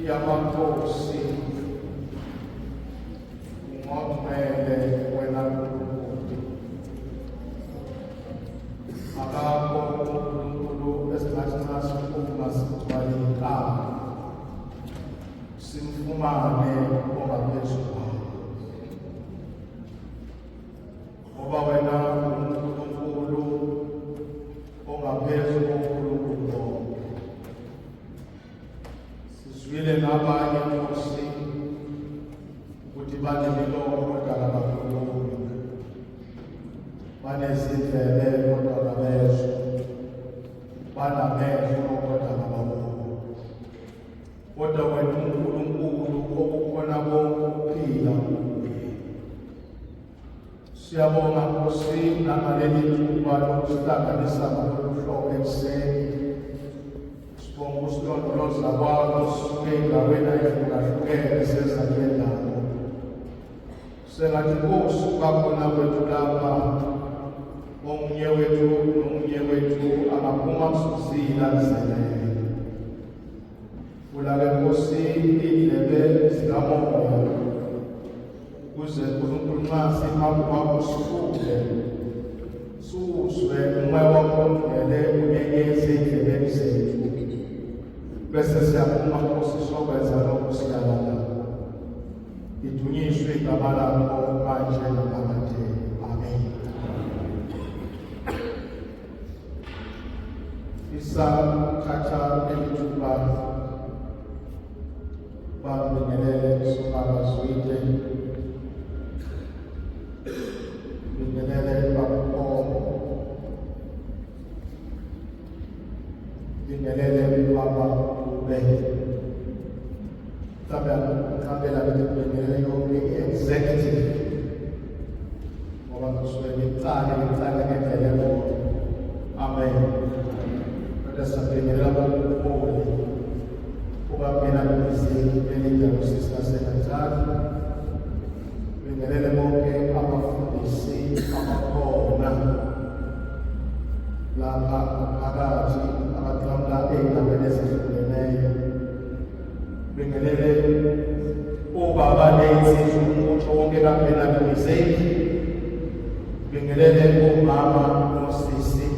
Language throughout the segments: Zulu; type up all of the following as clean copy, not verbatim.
yamakhosi ngomele wena Nkulunkulu akakho uNkulunkulu esingathi nasifuna sigcwale igama simfumane ongaphezulu kwakho ngoba wena uNkulunkulu ongaphezulu koNkulunkulu bonke. Sizwile nabanye Nkosi ukuthi banemilomo kodwa kabakhulumi, banezindlebe kodwa kabezwa, banamehlo kodwa kababoni. Kodwa wena uNkulunkulu okukhona konke ukuphila kuye. Siyabonga Nkosi nangaleli thuba lokusihlanganisa ngoluhlobo ekuseni. Sibonga usilondoloza kwakho sisuke endaweni ayehlukahlukene seza kule ndawo. Sengathi Nkosi bakhona kwethu lapha omunye wethu nomunye wethu angaphuma kusuzila kuzelele. Vula-ke Nkosi indlebe zikamoya ukuze uNkulunkulu nxa siphambi kwakho sifunde sizwe umoya wakho ongcwele unyenyeze endlebeni zethu. Bese siyaphuma Nkosi sokwenza lokho siyalala. Lidunyiswe igama lakho manje naphakade. Amen. Isathatha elithuba babingelele sobaba Zwide, bingelele babukhoma, bingelele baba Dube, tabela bingelele yonke executive ngoba kusuke ngicane ngendlela yonke. Amen. Kodwa sabingelela babukhoma kuba mina ngizini elinda usista sekretari, bingelele bonke abafundisi abakhona lapha phakathi abaqhamuka ey'ndaweni ezihlukeneyo. Bingelele obaba ney'nsizwa umuntu wonke kaphela ngizeni. Bingelele omama nosisi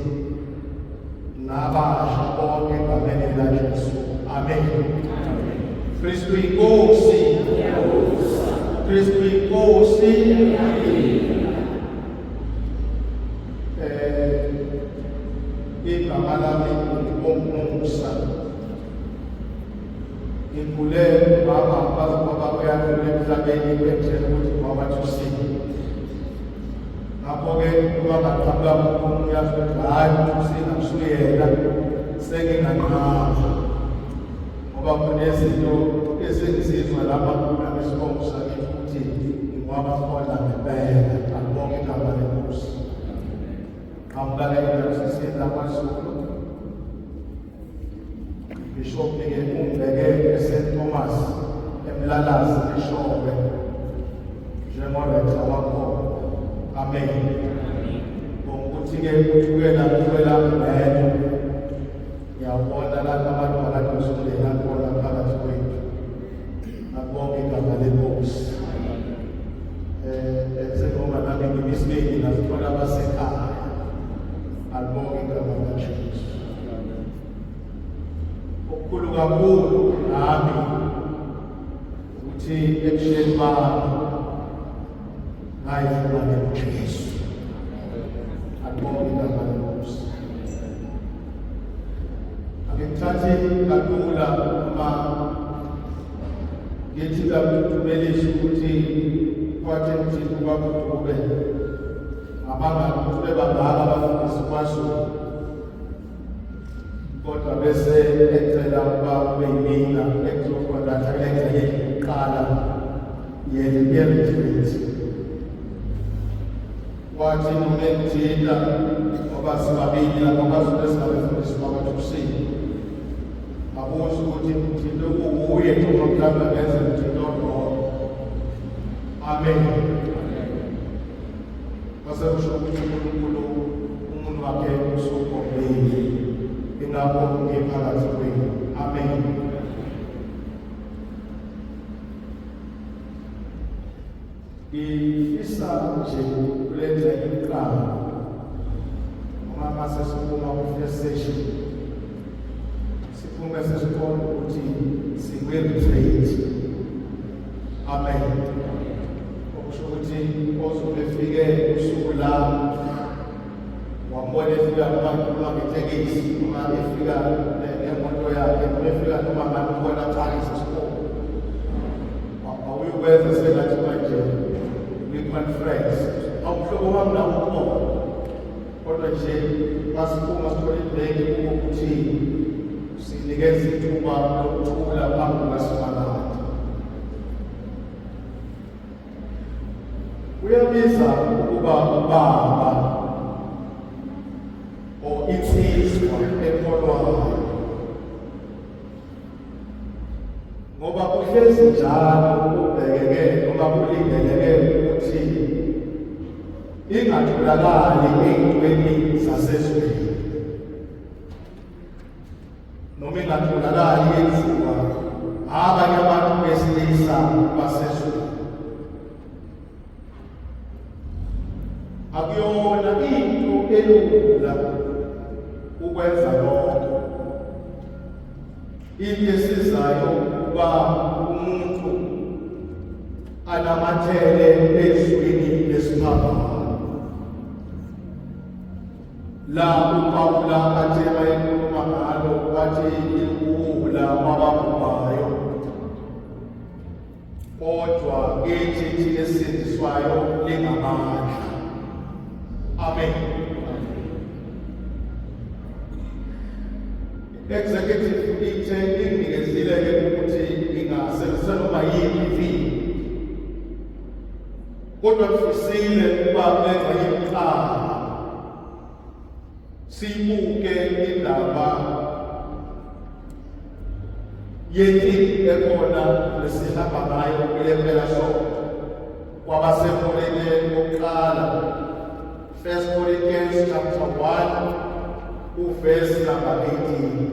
nabasha bonke egameni likaJesu. Amen. Kristu inkosi. Kristu inkosi. Igama lami ngingumusa. Ngikule baba bazi baba kuyadlula emhlabeni kwenzela ukuthi babathusile. Ngakho-ke kuba baqhamuka umuntu uyazi ukuthi hayi uthusile akusuyena senginganqaba. Ngoba kunezinto ezingizizwa lapha ngesibongo sakithi ukuthi ngingwabahola ngempela. Akubonge igama lenkosi. Ambalekela kusisela kwaZulu. Bishop-ke umbeke eSt Thomas eMlalazi eShowe njengorektor wakhona. Amen. Ngokuthi-ke uthukela ngento ngiyawubona lapha abantu abadosondela khona phakathi kwethu. Akubonge igama lenkosi. Sengoba nami ngimisibeni nazithola abasekhaya. Akubonge igama likaJesu. Okukhulu kakhulu nami ukuthi ekusheni bami ngayifumana uJesu. Akubonge igama lenkosi. Ngithathe kalula uma ngithi kakutumelisa ukuthi kwathe ukuthi kwakuDube abangani bebadala abafundisi kwaZulu, kodwa bese ecela ukuba kube yimina ekuzokhondatha ngengxenye yokuqala ye-retreat. Kwathi nongengithinta ngoba sibabili lapho kwaZulu esingabefundisi babathusile. Abuze ukuthi umthinto kuwuye noma mhlawumbe ngenze umthinto rongo. Amen. Basekusho ukuthi uNkulunkulu umuntu wakhe usukhonile ingakho ngiphakathi kwenu. Amen. ngifisa nje kulenza imikalo uma sesiphuma ku-first session siphume sesiqonda ukuthi sikwe-retreat. Amen. Okusho ukuthi ozobe efike usuku la wambona efika noma ngetekisi noma efika nemoto yakhe noma efika noma ngani ubona aqalisa isikole awuyikwenza sengathi manje we-conference awumhlobo wami nawo ukhona kodwa nje basiphuma sithole ibheki ukuthi sinikeza ithuba lokuthula phambi kukaSimakade. Uyabiza ukuba ubaba or insizwa ekholwayo ngoba kuhlezi njalo kubhekeke noma kulindeleke ukuthi ingatholakali ey'ntweni zasezweni noma ingatholakali yenziwa abanye abantu besilisa basezweni. Akuyona into elula ukwenza lokho. Into esizayo ukuba umuntu anamathele ezwini lesiphambano. La uPawula athe mayekhuluma ngalo wathi iwula wababhubhayo kodwa ithi thina esindiswayo lingamandla. Amen. Executive ithe inginikezile-ke ukuthi ingasebenzisa noma yiphi kodwa kufisile ukuba kulenza imicala sibuke indaba yethi ekhona lesihamba ngayo kule mpelasonto kwabaseKorinte kokuqala 1 Corinthians chapter 1 verse number 18.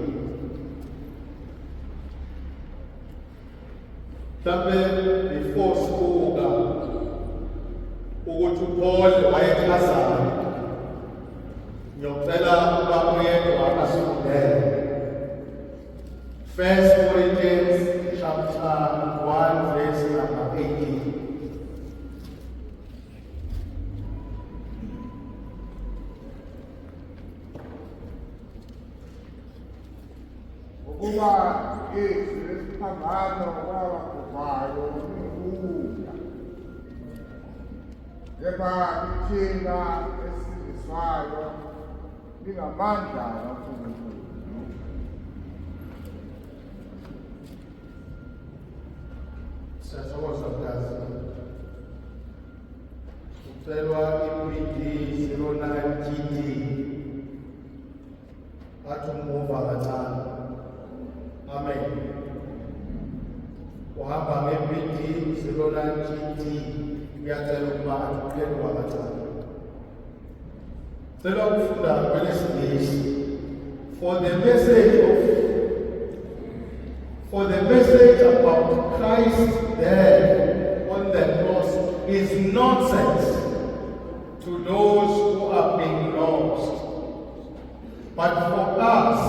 Mhlambe before sibuka ukuthi uPaul wayechazana ngiyocela ukuba oyedwa asifundele 1 Corinthians chapter 1 verse number 18. Ukuba izwi lesiphambano kwababhubhayo liwula, kepha thina esindiswayo lingamandla kaNkulunkulu. Siyathokoza mntazi. Ucelwa iBD 09 GD athi umuva kancane. Amen. Uhamba ngeBD 09 GD uyacela ukuba aphendwa kancane. Cela ukufunda kwelesingisi. For the message about Christ's death on the cross is nonsense to those who are being lost. But for us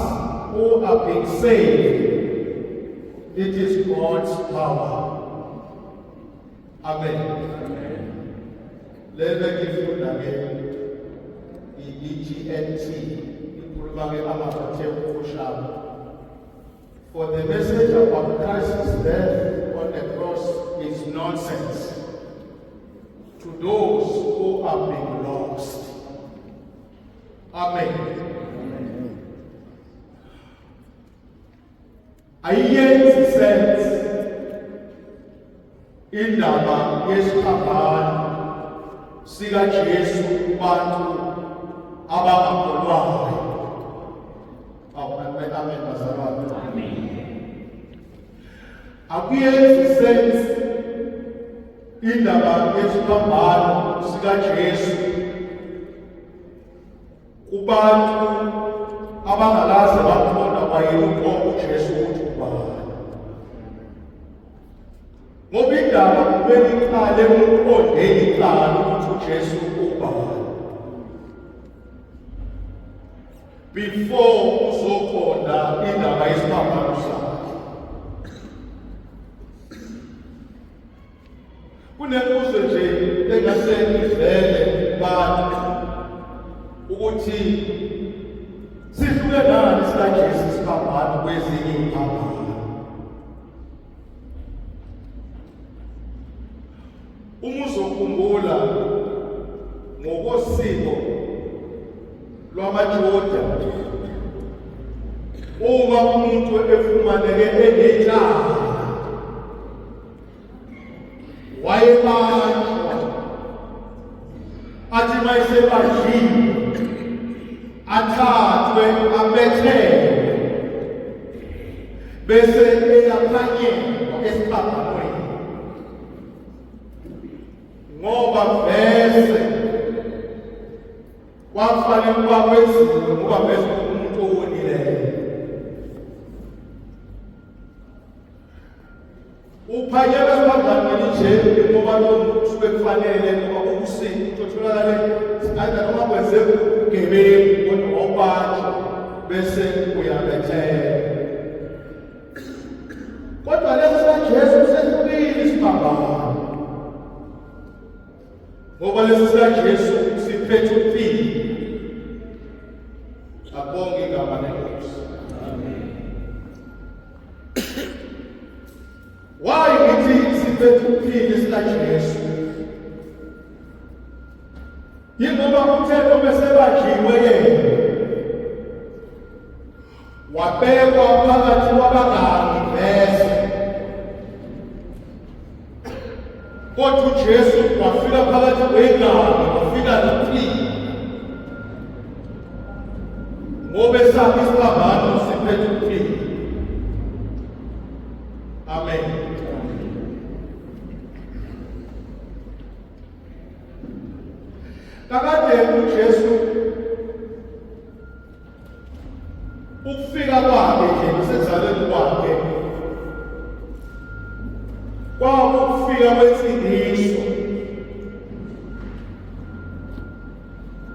who are being saved, it is God's power. Amen. Let me give you again the EGNT. For the message about Christ's death on the cross is nonsense to those who are being lost. Amen. Ayenzi sense indaba yesiphambano sika Jesu kubantu abangakholwayo. Amen bazalwane. Amen. Akuyenzi sense indaba yesiphambano sika Jesu kubantu abangalazi baqonda kwayena uJesu ukuthi ubani. Ngoba indaba kumele iqale emqondeni iqala ukuthi uJesu ubani. Before uzoqonda indaba yesiphambano sakhe. Kunembuzo nje engase ivele bantu ukuthi sihluke ngani sikaJesu isiphambano kwezinye iziphambano. Uma uzokhumbula ngokosiko lwamaJuda, uma umuntu efumaneke enecala wayebanjwa, athi mayesebanjiwe athathwe abethelwe bese eyaphanyelwa esiphambanweni, ngoba vese kwafanele ukuba kwenziwe ngoba vese umuntu owonileyo. Uphanyelwa esiphambanweni nje ngoba lo muntu bekufanele ngoba ukusika utholakale ayida noma kwenzeka ubugebengu kodwa wawubanjwa bese uyabethelwa. Kodwa lesi sikaJesu sehlukile isiphambano, ngoba lesi sikaJesu siphethe ukuphila. Abonge igama lenkosi. Why ngithi siphethe ukuphila sikaJesu? Yingoba umthetho besebanjiwe yena wabekwa phakathi kwabagangi vese, kodwa uJesu wafika phakathi kwegangi wafika nokuphila. Ngoba esakhe isiphambano siphethe ukuphila. Amen. Kakade uJesu ukufika kwakhe nje nasezalweni kwakhe kwakufika kwensindiso,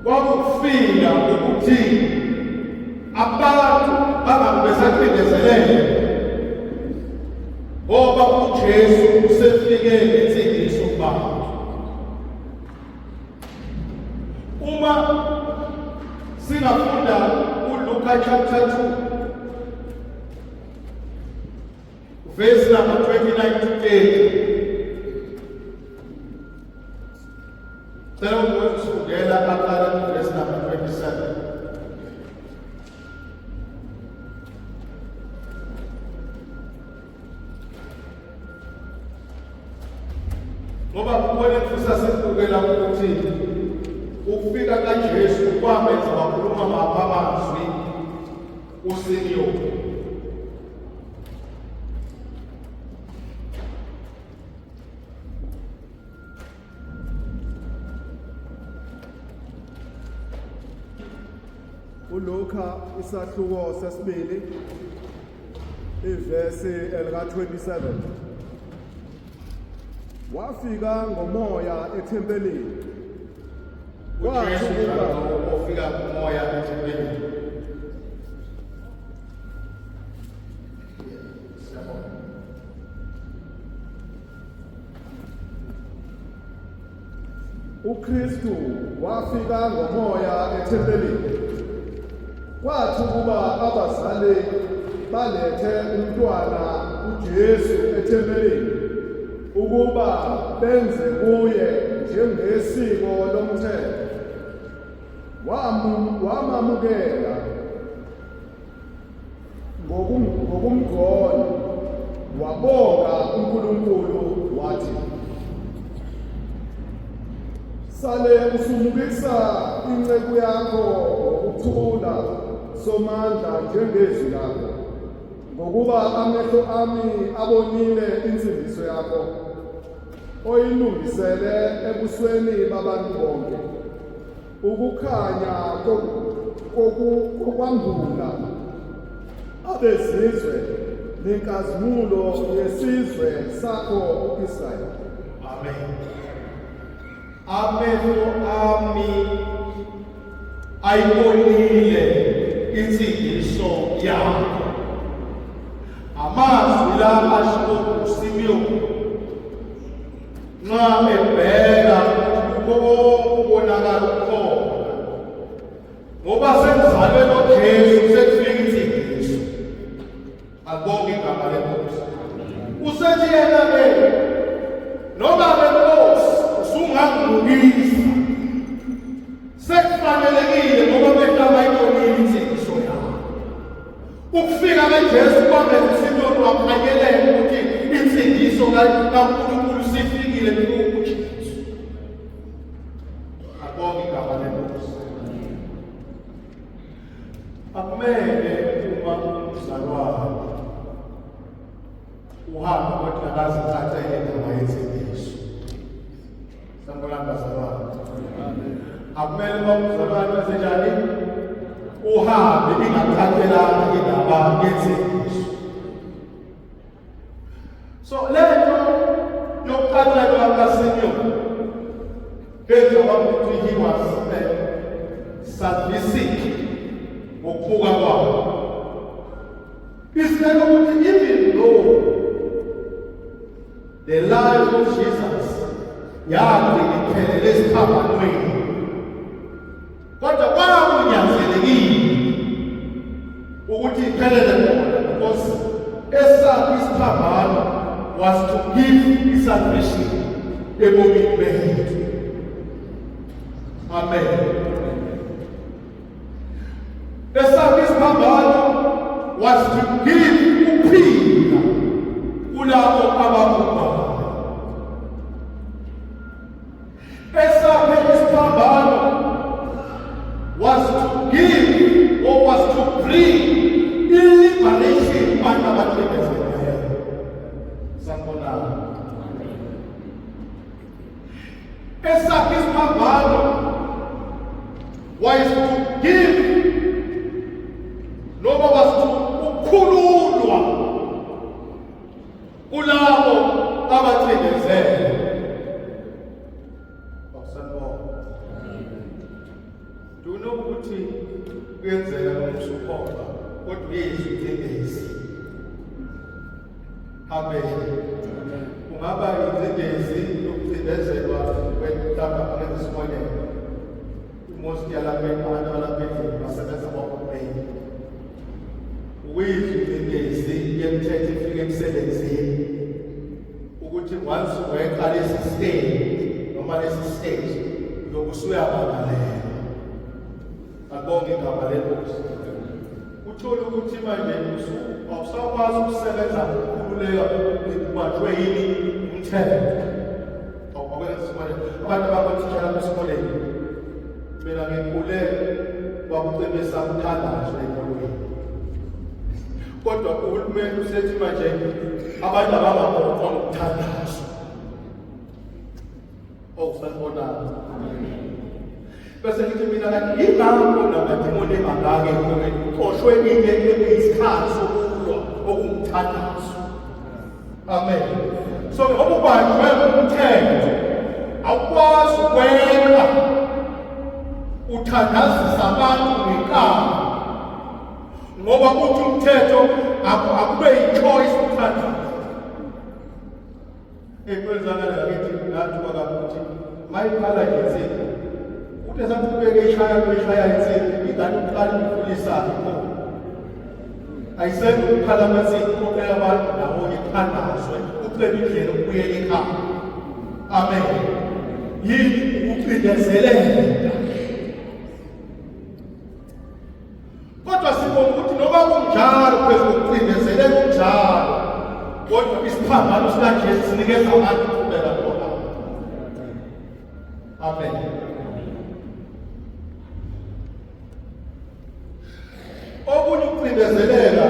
kwakufika ukuthi abantu bangabe besaqindezelele ngoba uJesu usefike ngensindiso kubantu. Uma singafunda uLuka chapter 2 verse number 29 to 30, cela ukufundela aqala verse number 27. Ngoba kubona kufusa sibukela ukuthi ukufika kaJesu kwamenza wakhuluma ngapha amazwi uSimiyoni. uLuka isahluko sesibili ivesi elika-27. Wafika ngomoya ethempelini. uJesu ufika ngomoya ethempelini. uKristu wafika ngomoya ethempelini. Kwathi ukuba abazali balethe umntwana uJesu ethempelini ukuba benze kuye njengesiko lomthetho, wamamukela ngokumgona, wabonga uNkulunkulu wathi, "Sale usumukisa inceku yakho ngokuthula somandla njengezwi lakho, ngokuba amehlo ami abonile insindiso yakho oyilungisele ebusweni babantu bonke, ukukhanya kokwambula abezizwe nenkazimulo yesizwe sakho Israyeli. Amen. Amehlo ami ayibonile insindiso yakho. Amazwi la asho uSimiyoni nxa ebheka ukubonakala khona. Ngoba senzalwe noJesu sekufika insindiso. Akubonge igama lenkosi. Usethi yena ke noma benkosi usungangilungisa. Sekufanelekile ngoba behlaba ikonile insindiso yakho. Ukufika kaJesu kwamenza isinto wakhanyelela ukuthi insindiso kaNkulunkulu sifikile kuJesu. Akubonge igama lenkosi. Akumele uma umzalwane uhamba kodwa akazithathele indaba yensindiso. Sanibona bazalwane. Akumele uma umzalwane wenzenjani uhambe ingathathelanga indaba yensindiso. So lento yokuthathelwa kaSimiyoni njengoba ukuthi he was sadistic ngokubuka kwabo. Isitshela ukuthi even though the life of Jesus yaphelele esithambanweni, kodwa kwakunyanzelekile ukuthi iphelele khona because esakhe isithambano was to give salvation ebomini bethu. Amen. Esakhe isithambano was to give ukuphila kulabo ababhubhayo. Esakhe isithambano was to give or was to bring liberation kubantu abathembezelweyo. Sanibona. Esakhe isithambano was to give noma was to ukukhululwa kulabo abathembezelweyo. Ukuthi kuyenzeka nokusukhona kodwa uyezwa ingcindezi. Amen. Kungaba ingcindezi yokucindezelwa kwentaba ngezimonelo. Most yalapha abantu balapha basebenza ngokuphela. Uyezwa ingcindezi yemthetho ifike emsebenzini ukuthi once uweka lesi stage noma lesi stage yokusuyabakalela. Akubonge igama lenkosi. Uthola ukuthi manje awusakwazi ukusebenza ukukhululeka ubanjwe yini umthetho. Awukwenza isimolelo. Abantu abakwethishela kwesikoleni mina ngikhule bakucebisa ukuthandaza ekolweni. Kodwa uhulumeni usethi manje abantu abangakhohlwa ukuthandaza. Sanibona. Bese ngithi mina kanti ingakho namadimoni emangake uxoshwe into eyisikhathi sokulwa okungumthandazo. Amen. So ngoba ubanjwe umthetho awukwazi ukwenza uthandazisa abantu ngenkani ngoba uthi umthetho akube yi-choice ukuthandaza. Ekwenzakala ngakithi nathi bakakuthi mayikhala nje sabe ubeke ishaya insini ingane uqala ukufundisa ayisebenzi ukukhala amasiko ukukela abantu ndawonye kuthandazwe ucela indlela ukubuyela ekhaya. Amen. Yini ukucindezeleka. Kodwa sibona ukuthi noma kunjalo phezu kokucindezeleka kunjalo kodwa isiphambano sikaJesu sinikeza abantu ukuqhubeka khona. Amen. Okunye ukucindezeleka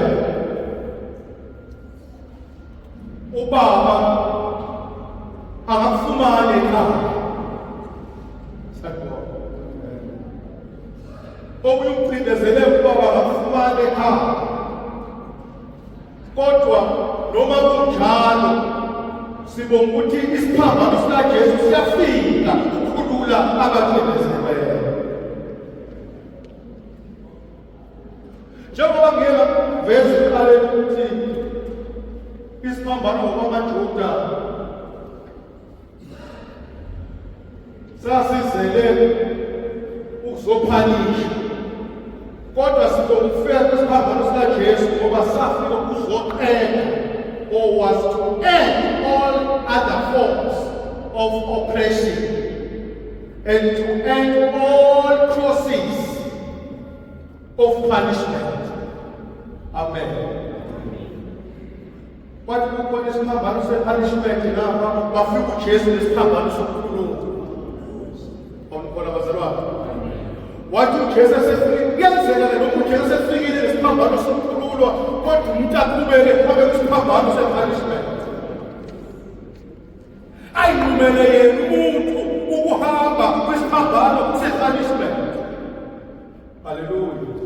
ubaba angakufumana ekhaya. Okunye ukucindezeleka ubaba angakufumana ekhaya. Kodwa noma kunjalo sibonga ukuthi isiphambano sikaJesu siyafika ukukhulula abacindezelweyo. Njengoba ngiyela veze iqale ukuthi isiphambano ngokwamaJuda sasizele ukuzophanisha, kodwa sibonga ukufika kwesiphambano sikaJesu ngoba safika ukuzoqeda, or was to end all other forms of oppression and to end all crosses of punishment. Amen. Kwathi kukhona isiphambano se-punishment lapha bafika uJesu nesiphambano sokukhulula. Awukhona bazalwane? Wathi uJesu esefikile, kuyenzeka lokhu uJesu esefikile nesiphambano sokukhululwa, kodwa umuntu aqhubeke abe kwisiphambano se-punishment. Ayinqumele yena umuntu ukuhamba kwisiphambano se-punishment. Hallelujah.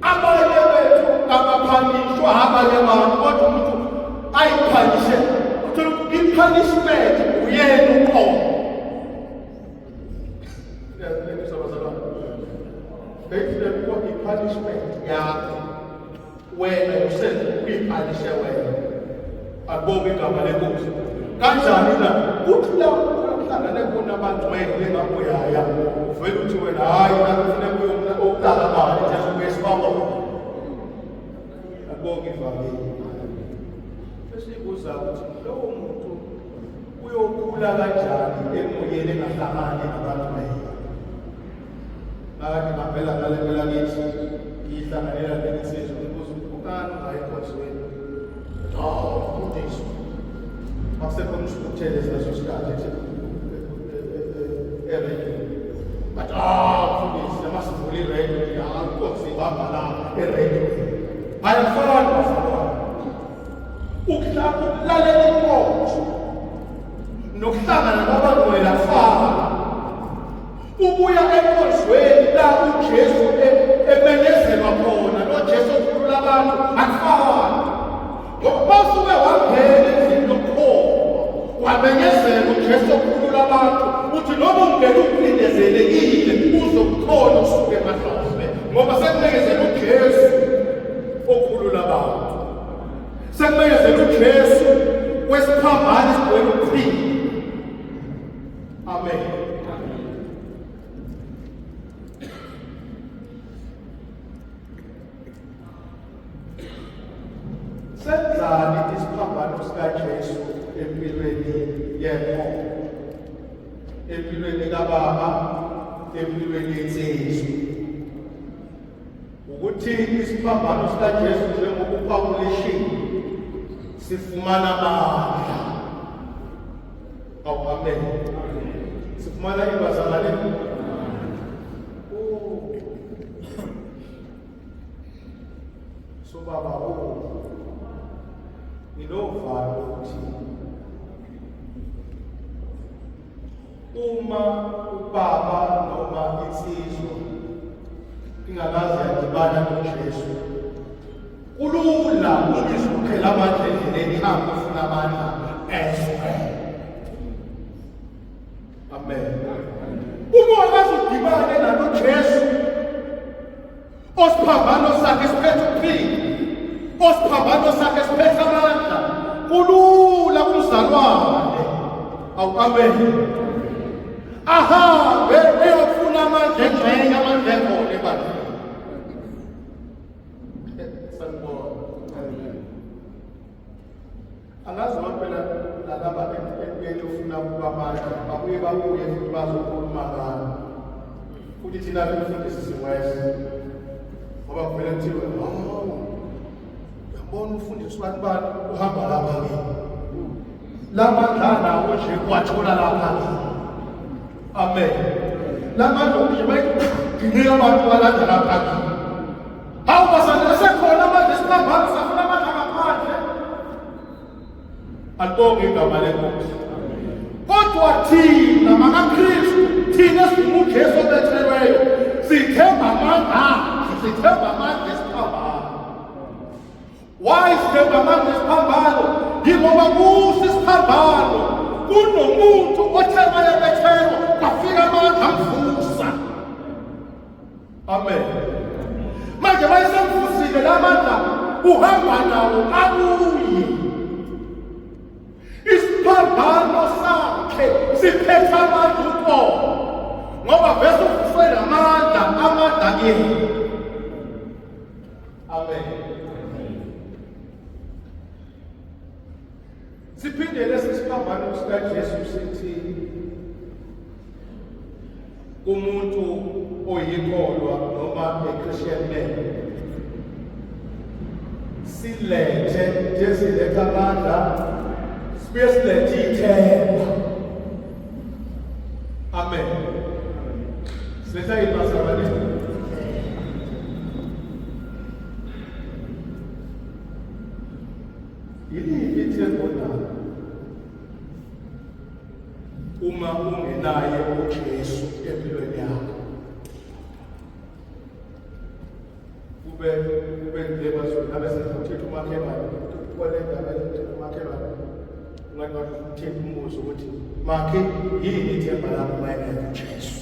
Abanye bethu abaphanishwa abanye abantu, kodwa umuntu ayiphanishe. Uthola ukuthi i-punishment uyena uqobo. Bekuhle kuba i-punishment yakho wena yourself uyiphanishe wena. Akubonge igama lenkosi. Kanjani na kuthi la kuhlangane khona abantu engakuyaya uvele uthi wena hayi nakufuneka ukuhlala bani Jesu kwesibaba. Akubonge ivangeli. Besibuza ukuthi lowo muntu uyokhula kanjani emoyeni engahlangani nabantu Akade ngapela ngale ngithi ngihlanganela nenisizwe ukuze ukukana ngayikhosweni. Kudisho. Akusekho umshukuthele leso sikhathi eredio. But mfundisi amasivuli radio inkosi bamba la eredio. Ayafana bazalwane. Ukulalela inkonzo nokuhlangana nabantu welafana. Ubuya enkonzweni la uJesu emenyezelwa khona, lo Jesu okhulula abantu akufani. Ngoba usuke wangena endlini yokukhona, wamenyezela uJesu okhulula abantu, uthi noma ungena ucindezelekile uzokukhona usuke emahlombe, ngoba sekumenyezelwa uJesu okhulula abantu. Sekumenyezelwa uJesu wesiphambano isigwele ukuphila. Amen. Senzani isiphambano sikaJesu empilweni yakho, empilweni kaBaba, empilweni yensizwa? Ukuthi isiphambano sikaJesu njengokuphawulishini sifumana amandla. Amen. Sifumana ibazalwane. So Baba ngilovalo ukuthi uma ubaba noma insizwa ingakaze yadibana noJesu, kulula ukuthi ukhela amandla endleleni ihambe ufuna amandla ezwe. Amen. Uma ungazudibane naloJesu osiphambano sakhe siphethe ukuphila, osiphambano sakhe siphethe amandla, kulula kumzalwane. Amen. Ahambe eyofuna amandla engxenye, amandla ekhona ebandleni. Sanibona. Angazi phela nalaba efuna ukuba amandla babuye futhi bazokhuluma ngalo. Futhi thina befundisi siwese ngoba kuvele kuthiwe yabona umfundisi bani uhamba lapha ke lamandla nawo nje kwathola lapha. Amen. Lamandla nje bayiginika abantu balanda lapha ke. Hawu basana sekhona manje siphambana safuna amandla ngaphandle. Alibonge igama lenkosi. Kodwa thina makaKristu, thina singuJesu obethelweyo, sithemba amandla, sithemba amandla esiphambano. Why is nje ngamandla esiphambano yingoba kuso isiphambano kunomuntu othe wayebethelwa kwafika amandla amvusa. Amen. Manje mayesemvusile la mandla uhamba nawo abuye. Isiphambano sakhe siphethe amandla uqobo ngoba vese uvuswe amandla kini. Amen. Siphinde lesiphambano sikaJesu sithi umuntu oyikholwa noma eChristian man silethe njeziletha amandla sibuye silethe ithemba. Amen. Siletha ibasabani. Yini ithemba lakho uma ungenaye uJesu empilweni yakho? Kube ndeba zona abesethetha umakhelwane kwalendaba ethetha umakhelwane ungathi uthemba umuzo ukuthi makhe yini ithemba lakho mayelana noJesu.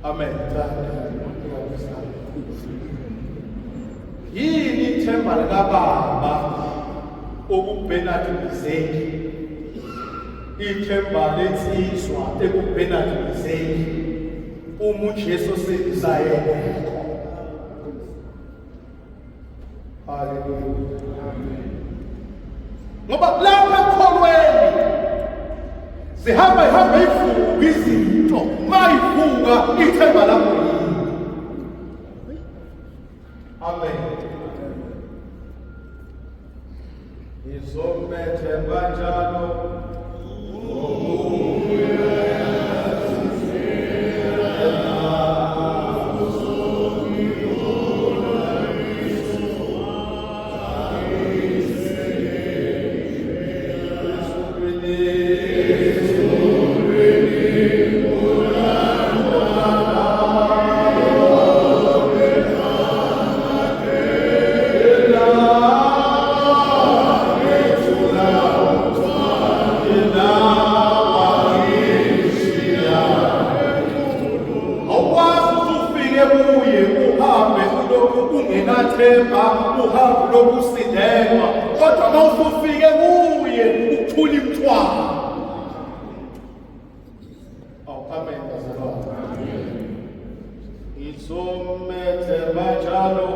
Amen. Yini ithemba likaBaba okubhenadi mizeki, ithemba lensizwa ekubhenadi mizeki uma uJesu seyisayena. Hallelujah. Amen. Ngoba lapha ekholweni zihamba ivuka izinto mayivuka ithemba lakho yini. Amen. Izomethemba njalo uhambo lokusindelwa kodwa mawusufike kuye uthula imthwalo. Amen. Izomethemba njalo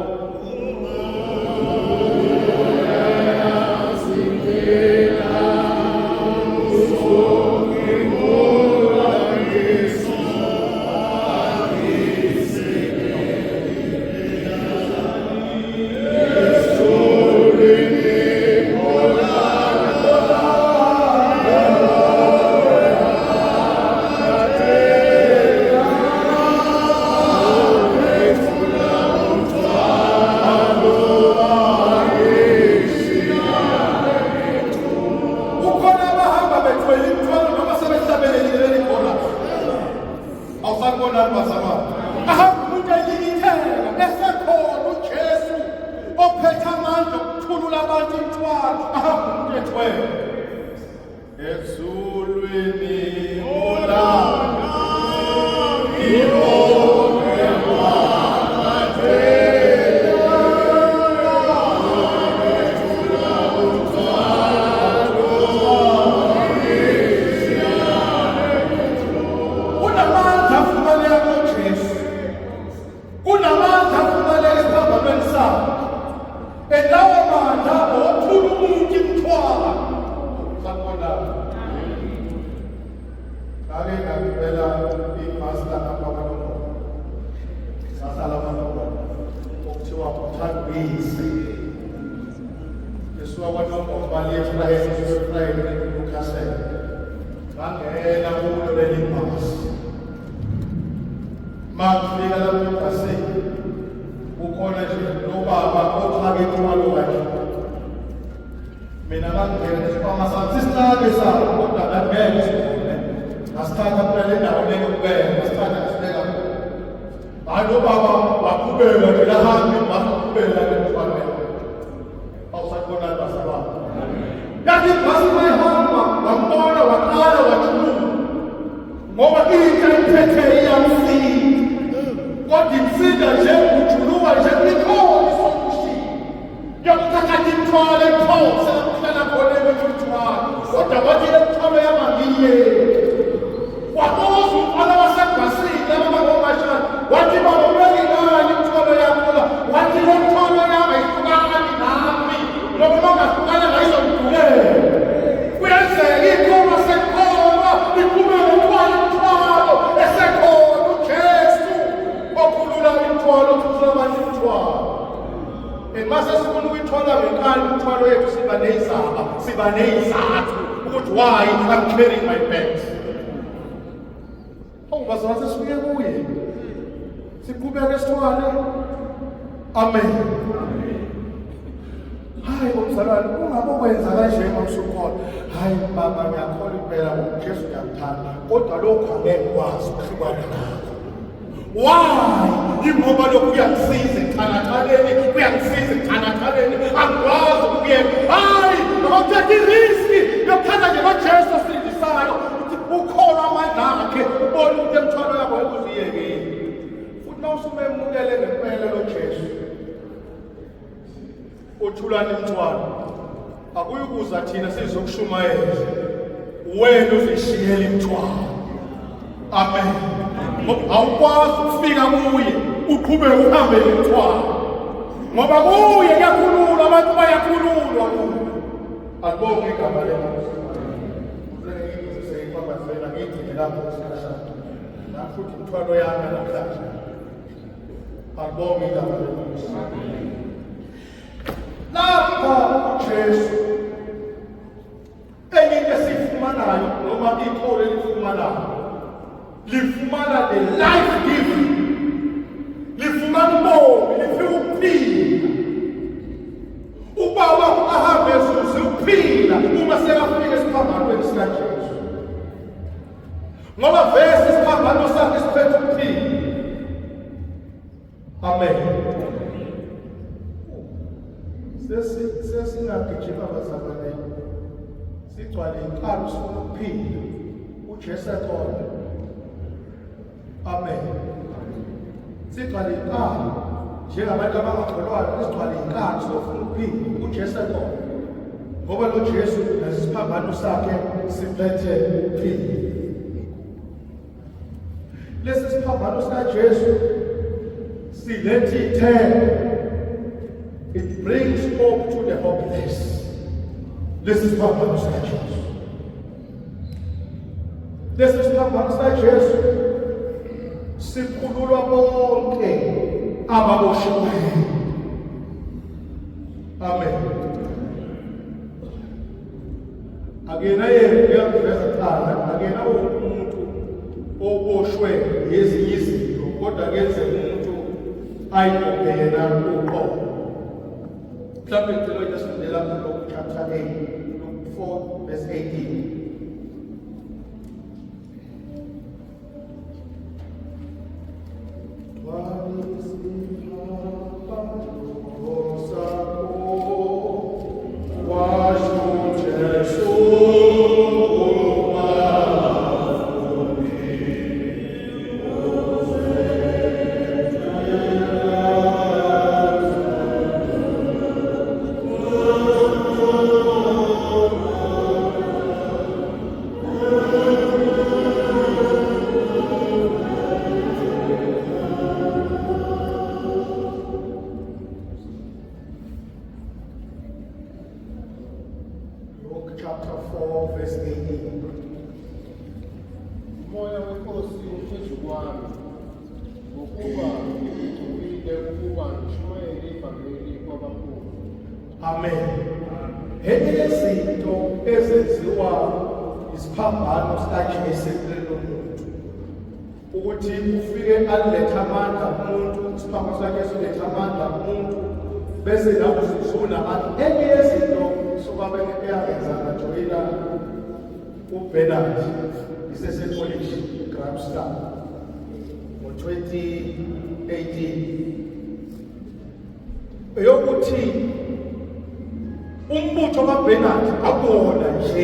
Kanti ibhasi mayihamba wambona waqala wajuluka ngoba intsha iphethe iyamsinda. Kodwa imsinda nje ujuluka nje ikhona isolution yokuthatha imithwalo ephose kuhlala khona emithwalo. Kodwa kwathi le mithwalo yamangiyeki wabuza umfana wasebhasini abangomashana wathi babonani imithwalo yakho la. Wathi le mithwalo yami ayihlukani nami ngoba bangahlukana ngayizomdukela. Kuyenzeka ikhona sekhona iphume nomthwalo esekhona uJesu okhulula imithwalo okhulula abantu imithwalo. Mase sifuna ukuyithola ngenkani imithwalo yethu siba neyizathu ukuthi why I'm carrying my bags. Bazalwane sifike kuye siqhubeke sithwale. Amen. Hayi bomzalwane ungabe ukwenza kanje mawusukhola. Hayi baba ngiyakhola impela uJesu ngiyamthanda kodwa lokho angeke ukwazi ukuhlukana nakho. Why? Ingoba lokhu kuyangisiza ekuthanathaleni, kuyangisiza ekuthanathaleni. Angikwazi ukuyeka. Hayi ngokuthatha iriski yokuthanda nje noJesu osindisayo. Ukhona amandla akhe ubona ukuthi emthwalo yakho ayikuziyekile. Futhi mawusumemukele ngempela lo Jesu othulana imithwalo akuyukuza thina sizokushumayela wena uzishiyela imithwalo. Amen. Ngoba awukwazi ukufika kuye uqhubeke uhambe nemithwalo ngoba kuye kuyakhululwa abantu bayakhululwa kuye. Akubonge igama lenkosi. Bazela ngithi lapho sikhashana nafuthi imithwalo yami namhlanje. Akubonge igama lenkosi. Lapha uJesu enye into esifumanayo noma ikholo elifumanayo lifumana the life giving, lifumana ubomi, lifika ukuphila. Ubaba ahambe ezuze ukuphila uma sekafika esiphambanweni sikaJesu ngoba vese isiphambano sakhe siphethe ukuphila. Amen. Sesingagijima bazalwane sigcwale inkalo sifuna ukuphila uJesu ekhona. Amen. Sigcwale inkalo njengabantu abangakholwayo sigcwale inkalo sifuna ukuphila uJesu ekhona ngoba lo Jesu nesisiphambano sakhe siphethe ukuphila. Lesi siphambano sikaJesu siletha ithemba. It brings hope to the hopeless. Lesi siphambano sikaJesu. Lesi siphambano sikaJesu sikhululwa bonke ababoshiweyo. Amen. Akena yena uyaveza thana, akena umuntu oboshwe ezinye izinto kodwa kenze umuntu ayibophe yena uqobo. Mhlawumbe ngicela ukuthi sifundela kuLuke chapter 8, Luke 4 verse 18. Chapter 4 verse 18. Umoya wenkosi uphezu kwami ngokuba ngigcwele ukuba ngishayele ivangeli kwabakhulu. Amen. Enye yezinto ezenziwa isiphambano sikaJesu kulomuntu ukuthi ufike aletha amandla umuntu, isiphambano sakhe siletha amandla umuntu bese nawe usizuna abantu. Enye yezinto sobabe eyayenza ngajoyina uBernard isesepolish Gramstar ngo-2018 eyokuthi Umbutho kaBernard akuwona nje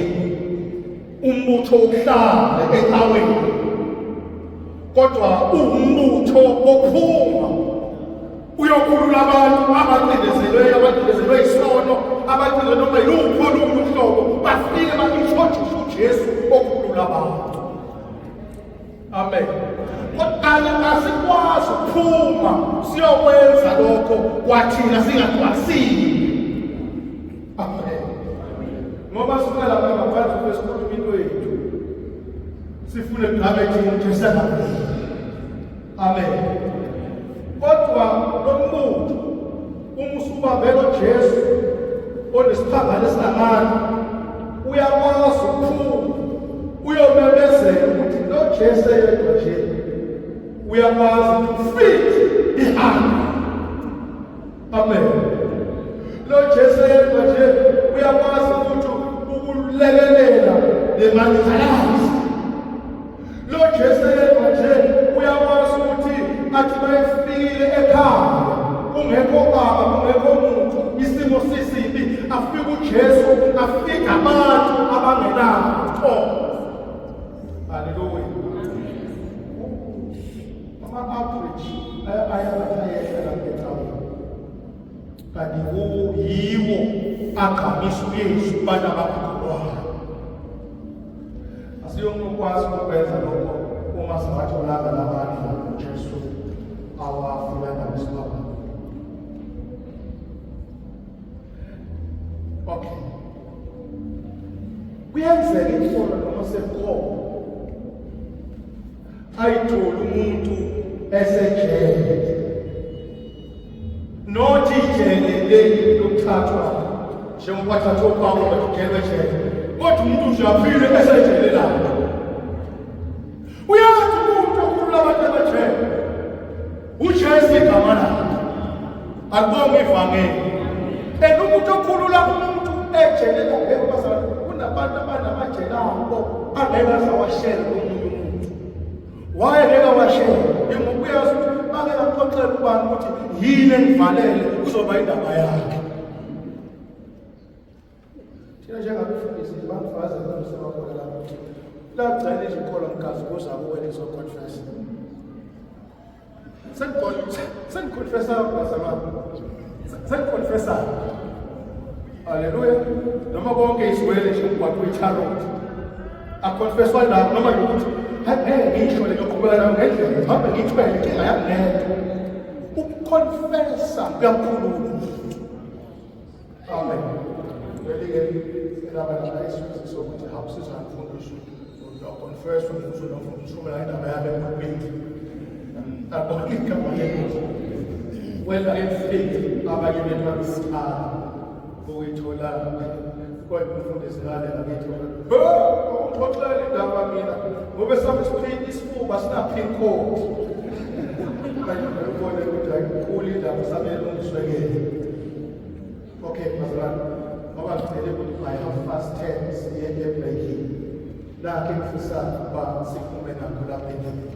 umbutho wokuhlala ecaweni, kodwa umbutho wokuphuma uyokhulula abantu abacindezelwe isono, abacindezelwe noma yiluphi olunye uhlobo, bafike baintroduce uJesu okhulula abantu. Amen. Kodwa asikwazi ukuphuma siyokwenza lokho kwathina singakwasile. Amen. Ngoba sifuna lapha ngaphandle kwesikhulumi into yethu, sifune gravity njesana. Amen. Kodwa lomuntu umusubabelo Jesu onesiphambano esinamandla uyakwazi ukuphuma uyomemezela ukuthi lo Jesu yedwa nje uyakwazi ukufit ihamba. Amen. Lo Jesu yedwa nje uyakwazi ukuthi ukulekelela lemanzalazi. Lo Jesu yedwa nje uyakwazi ukuthi athi bayefikile ekhaya kungekho baba kungekho muntu isimo sisibi afike uJesu afike abantu abangenakho. Hallelujah. Ama-outreach ayabayayela ngetawo kanti yiwo agqamisa uYesu kubantu abakholwayo. Asiyokwazi ukwenza lokho uma singatholanga labantu uJesu awafumana isibaba. Okay. Kuyenzeka inkolo noma sekhona ayithola umuntu esejele. Nothi ijele leli lokuthathwa njengoba thathwa uPawulo bagelwe ejele. Kodwa umuntu nje aphile esejele lapho. Uyathi umuntu okhulula abantu abajele. uJesu igama lakhe. Akubonga ivangeli. Umuntu okhulula umuntu ejele lapho bazalwane kunabantu abanamajele abo angeke azawashela komunye umuntu. Wayeke washela ngokuyazi ukuthi make ngaphoxela ubani ukuthi yini engivalele kuzoba indaba yakhe. Thina njengabafundisi bafazi abasebakhona lapho lagcina izikolo mkazi kuza kuwena izoconfess. Sengiconfessa bazalwane. Sengiconfessa. Hallelujah. Noma konke isiwele nje umgwaqo weCharlotte. Akonfesswa la noma ukuthi ngisho le yoqhubeka ngendlela ngihamba ngithwele inkinga yami nento. Ukuconfessa kuyakhulula. Amen. Welike elaba labayisizwe sokuthi hawusiza ngifundiswe. Uyaconfess ukuthi uzofundiswa la indaba yakhe enkulu. Abonke igama lenkosi. Whether it's faith abanye bethu basikhala ukuyithola kodwa umfundisi ngale ngakithola ngixoxela indaba mina ngoba sabe isifuba sinaphin code kanye ngibone ukuthi ayikuli indaba sabelungiswekele. Okay bazalwane ngoba ngicela ukuthi I have fast 10 siye ebreaking la ke ngifisa ukuba siphume nakho lapha endlini.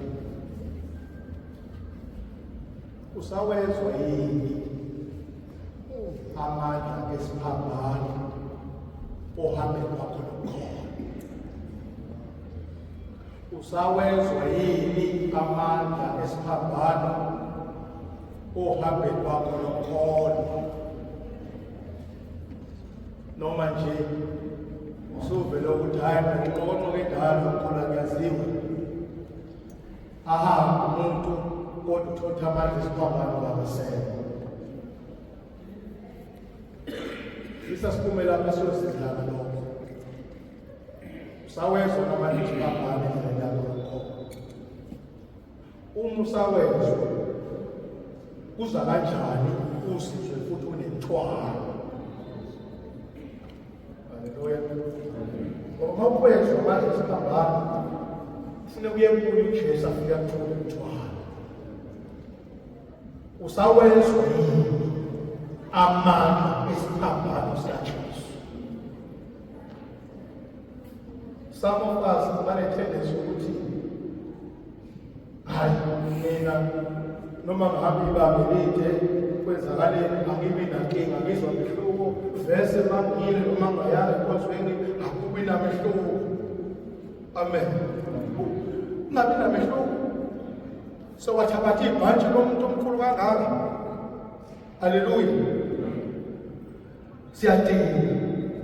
Usawezwa yini amandla esiphambano ohambe kwakho lokho? Usawezwa yini amandla esiphambano ohambe kwakho lokho? Noma nje usuvela ukuthi hayi ngixoxo kendalo khona kuyaziwa. Aha umuntu kodwa uthatha amandla esiphambano ngabasekho. Isasiphume lapha siyosidlala lokho. Usawezwa amandla esiphambano endlela yakho. Uma usawezwa kuza kanjani usizwe futhi unenthwalo? Hallelujah. Ngoba ukwezwa amandla esiphambano kufuneka uye kuye uJesu afike akuthola umthwalo. Usawezwa yini amandla esiphambano sikaJesu? Some of us bane-tendency ukuthi hayi mina noma ngahambe ibanga elide kwenzakaleni angibi nankinga ngizwa ngihluko uvese mangile noma ngayanga enkonzweni akubi namehluko. Amen. Ungabi namehluko. So wathabatha ibhantshi lomuntu omkhulu kangaka. Haleluya. Siyadinga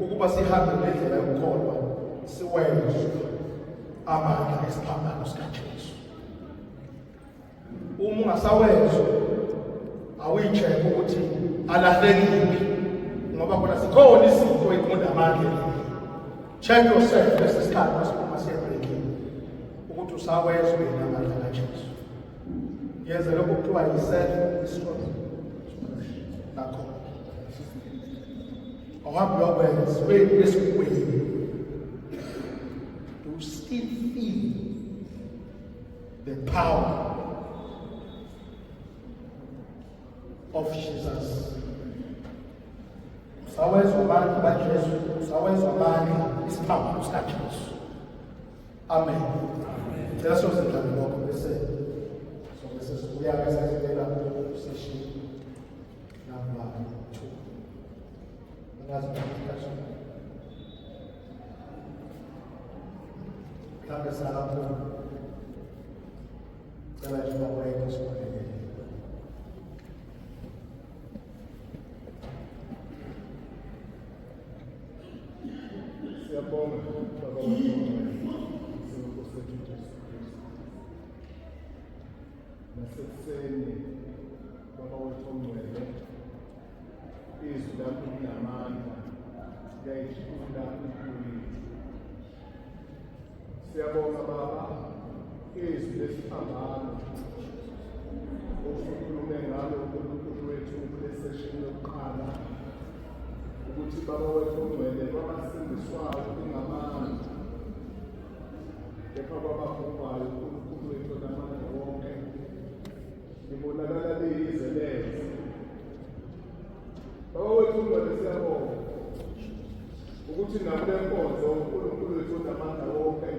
ukuba sihambe ngendlela yokukholwa siwezwe amandla esiphambano sikaJesu. Uma ungasawezwa awuyi-check ukuthi alahlekile ngoba khona sikhona izinto ezifunda amandla. Check yourself lesisikhathi masiphuma siyabrekini ukuthi usawezwe amandla kaJesu. Yenza lokho kuthiwa yi-self-destruct. Nakho awuhambi uyakwenza this way to still feel the power of Jesus. Usawezwa abantu baJesu, usawezwa abantu isiphambano sikaJesu. Amen. Leso sindlela lokho bese sibuya besazibeka session number 2. Ngazi ukuthi khambe salapho cela nje wayeke sibonele. Siyabonga Baba Nkosi Jesu Kristu. Nasekuseni Baba wethu ongcwele, izwi lakho linamandla, liyayithula impilo. Siyabonga Baba, izwi lesiphambano osukhulume ngalo uNkulunkulu wethu kule session yokuqala, ukuthi Baba wethu ongcwele babasindiswayo ingamandla kepha bababhubhayo uNkulunkulu wethu namandla wonke libonakala liyizeleze. Baba wethu ongcwele, siyabonga ukuthi nakule nkonzo uNkulunkulu wethu namandla wonke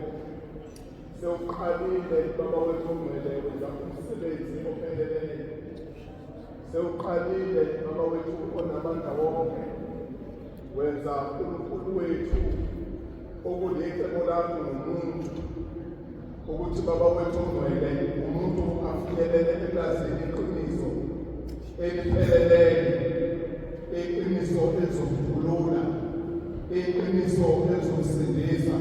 sewuqalile Baba wethu ongcwele wenza umsebenzi opheleleyo. Sewuqalile Baba wethu onamandla wonke wenza uNkulunkulu wethu okulicebo lakho ngumuntu ukuthi Baba wethu ongcwele umuntu afinyelele eplazini iqiniso elipheleleyo, iqiniso ezokukhulula, iqiniso ezomsindisa,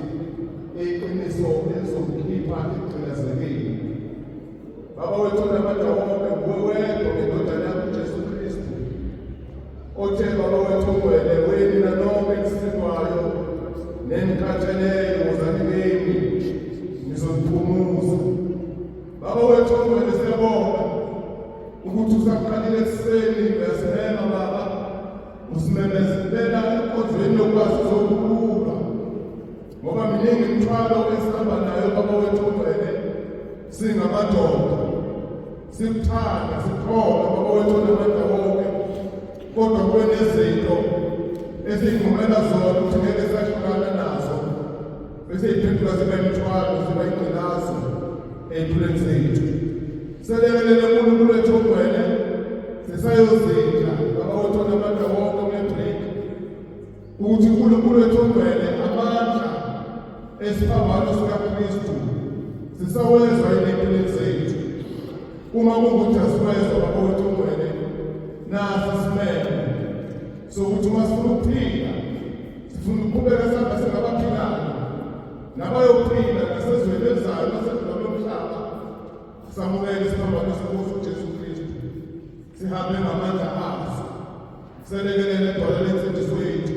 iqiniso ezokukhipha ekugcinazekile. Baba wethu namandla wonke nguwe wedwa ngendodana yakho Jesu Kristu othe Baba wethu ongcwele wena nonke ekusindwayo nenikhatheleyo wozani bemi nizoniphumuza. Baba wethu ongcwele, siyabonga ukuthi usaqalile ekuseni uyasimema Baba, usimemezela enkonzweni yokwazi zokukhululwa ngoba miningi imithwalo esihamba nayo Baba wethu ongcwele singamadoda, sikuthanda sikholwa Baba wethu namandla wonke, kodwa kunezinto ezingqumela zona ukuthi ngeke sahlukana nazo bese iphendula zibe imithwalo, zibe ingculazi ey'mpilweni zethu. Selekelele uNkulunkulu wethu ongcwele, sisayozidla Baba wethu namandla wonke kule-break ukuthi uNkulunkulu wethu ongcwele amandla esiphambano sikaKristu sisawezwa ey'mpilweni zethu. Uma kungukuthi asiwezwa Baba wethu ongcwele, nasi isimemo sokuthi uma sifuna ukuphila, sifuna ukuqhubeka sihamba singabaphilayo nabayophila nasezweni elizayo nasedlula lomhlaba, samukele isiphambano sikaNkosi uJesu Kristu, sihambe ngamandla azo. Selekelele edwala lensindiso yethu,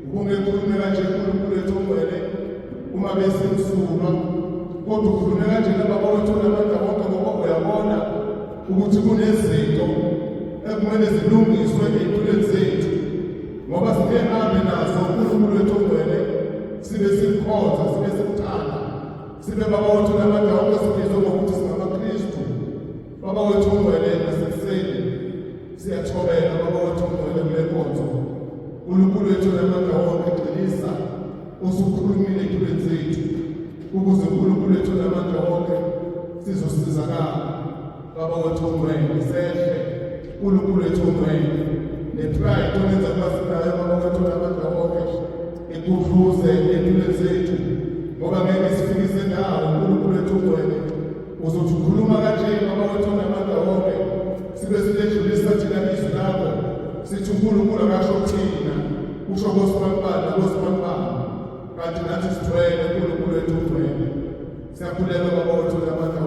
ukungekhulume kanje uNkulunkulu wethu ongcwele uma besimsulwa, kodwa ukhulume kanjena Baba wethu namandla wonke ngoba uyabona ukuthi kunezinto ekumele zilungiswe ey'mpilweni zethu ngoba singehambi nazo uNkulunkulu wethu ongcwele, sibe simkhonza, sibe simthanda, sibe Baba wethu namandla wonke sibizwe ngokuthi singamaKristu. Baba wethu ongcwele, nasekuseni siyathobela Baba wethu ongcwele kule nkonzo. uNkulunkulu wethu namandla wonke, qinisa usukhulumile ey'mpilweni zethu ukuze uNkulunkulu wethu namandla wonke sizosizakala. Baba wethu ongcwele, sehle uNkulunkulu wethu ongcwele, ne-pride owenza kuba sinayo Baba wethu nawe uNkulunkulu wethu ugcwele uzothi ukhuluma kanje baba wethu onamandla wonke sibe sidedlulisa thina izwi lakho sithi uNkulunkulu akasho kuthina usho kosibanibani kanti nathi sithwele uNkulunkulu wethu ugcwele siyakhuleka baba wethu onamandla